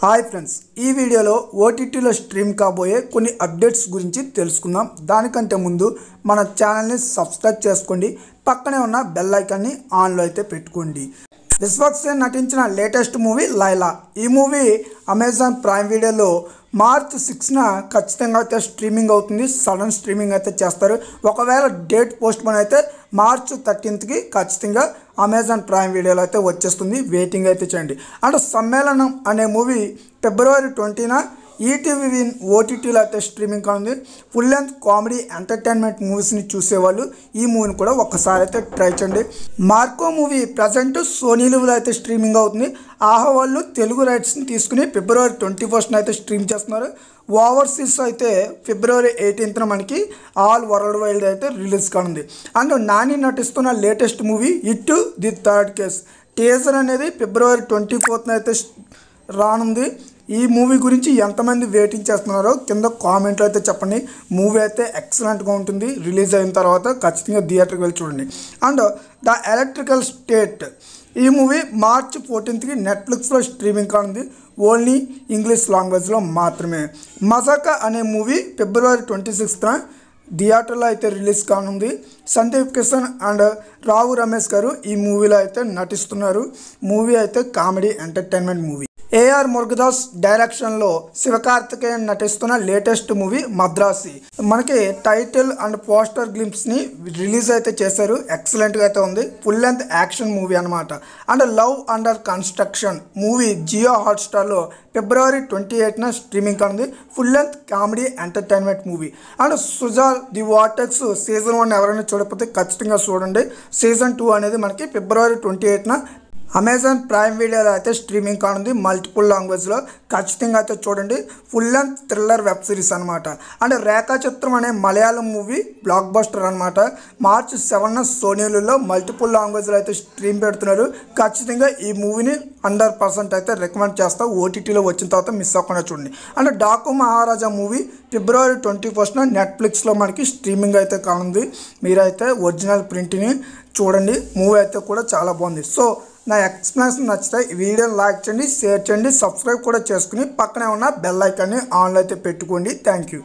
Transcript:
Hi friends, ఈ వీడియోలో ఓటీటీలో స్ట్రీమ్ కాబోయే కొన్ని అప్డేట్స్ గురించి తెలుసుకుందాం. దానికంటే ముందు మన ఛానల్ని సబ్స్క్రైబ్ చేసుకోండి, పక్కనే ఉన్న బెల్ ఐకాన్ని ఆన్లో అయితే పెట్టుకోండి. విశ్వక్ సేన్ నటించిన లేటెస్ట్ మూవీ లైలా. ఈ మూవీ అమెజాన్ ప్రైమ్ వీడియోలో మార్చ్ 6న ఖచ్చితంగా అయితే స్ట్రీమింగ్ అవుతుంది. సడన్ స్ట్రీమింగ్ అయితే చేస్తారు. ఒకవేళ డేట్ పోస్ట్ పోన్ అయితే మార్చ్ 13కి ఖచ్చితంగా అమెజాన్ ప్రైమ్ వీడియోలో అయితే వచ్చేస్తుంది. వెయిటింగ్ అయితే చేయండి. అండ్ సమ్మేళనం అనే మూవీ ఫిబ్రవరి 20న ఈటీవీ విన్ ఓటీటీలో అయితే స్ట్రీమింగ్ కానుంది. ఫుల్ లెంత్ కామెడీ ఎంటర్టైన్మెంట్ మూవీస్ని చూసేవాళ్ళు ఈ మూవీని కూడా ఒక్కసారి అయితే ట్రై చేయండి. మార్కో మూవీ ప్రజెంట్ సోనీ లివ్లో అయితే స్ట్రీమింగ్ అవుతుంది. ఆహా వాళ్ళు తెలుగు రైట్స్ని తీసుకుని ఫిబ్రవరి 21న అయితే స్ట్రీమ్ చేస్తున్నారు. ఓవర్సీస్ అయితే ఫిబ్రవరి 18న మనకి ఆల్ వరల్డ్ వైడ్ అయితే రిలీజ్ కానుంది. అండ్ నాని నటిస్తున్న latest movie it the third case teaser అనేది ఫిబ్రవరి 24న అయితే రానుంది. ఈ మూవీ గురించి ఎంతమంది వెయిటింగ్ చేస్తున్నారో కింద కామెంట్లో అయితే చెప్పండి. మూవీ అయితే ఎక్సలెంట్గా ఉంటుంది. రిలీజ్ అయిన తర్వాత ఖచ్చితంగా థియేటర్కి వెళ్ళి చూడండి. అండ్ ద ఎలక్ట్రికల్ స్టేట్ ఈ మూవీ మార్చ్ 14కి నెట్ఫ్లిక్స్లో స్ట్రీమింగ్ కానుంది. ఓన్లీ ఇంగ్లీష్ లాంగ్వేజ్లో మాత్రమే. మజాకా అనే మూవీ ఫిబ్రవరి 26న థియేటర్లో అయితే రిలీజ్ కానుంది. సందీప్ కిషన్ అండ్ రావు రమేష్ గారు ఈ మూవీలో అయితే నటిస్తున్నారు. మూవీ అయితే comedy entertainment movie. AR Murugadoss డైరెక్షన్లో శివకార్తికేయన్ నటిస్తున్న లేటెస్ట్ మూవీ మద్రాసి. మనకి టైటిల్ అండ్ పోస్టర్ గ్లింప్స్ని రిలీజ్ అయితే చేశారు. ఎక్సలెంట్గా అయితే ఉంది. ఫుల్ లెంత్ యాక్షన్ మూవీ అనమాట. And love under construction movie Jio హాట్స్టార్లో ఫిబ్రవరి 28న స్ట్రీమింగ్ కానుంది. Full length comedy entertainment movie. And Suzhal the Vortex season 1 ఎవరైనా చూడకపోతే ఖచ్చితంగా చూడండి. సీజన్ 2 అనేది మనకి ఫిబ్రవరి 28న అమెజాన్ ప్రైమ్ వీడియోలో అయితే స్ట్రీమింగ్ కానుంది. మల్టిపుల్ లాంగ్వేజ్లో ఖచ్చితంగా అయితే చూడండి. Full length thriller web series అనమాట. అండ్ రేఖా చిత్రం అనే మలయాళం మూవీ బ్లాక్ బస్టర్ అనమాట. మార్చ్ 7న సోనీలో మల్టిపుల్ లాంగ్వేజ్లో అయితే స్ట్రీమ్ పెడుతున్నారు. ఖచ్చితంగా ఈ మూవీని 100% అయితే రికమెండ్ చేస్తా. ఓటీటీలో వచ్చిన తర్వాత మిస్ అవ్వకుండా చూడండి. అండ్ డాకు మహారాజా మూవీ ఫిబ్రవరి 21న నెట్ఫ్లిక్స్లో మనకి స్ట్రీమింగ్ అయితే కానుంది. మీరైతే ఒరిజినల్ ప్రింట్ని చూడండి. మూవీ అయితే కూడా చాలా బాగుంది. సో నా ఎక్స్ప్లెనేషన్ నచ్చితే ఈ వీడియోని లైక్ చేయండి, షేర్ చేయండి, సబ్స్క్రైబ్ కూడా చేసుకుని పక్కనే ఉన్న బెల్ ఐకాన్ని ఆన్లో అయితే పెట్టుకోండి. Thank you.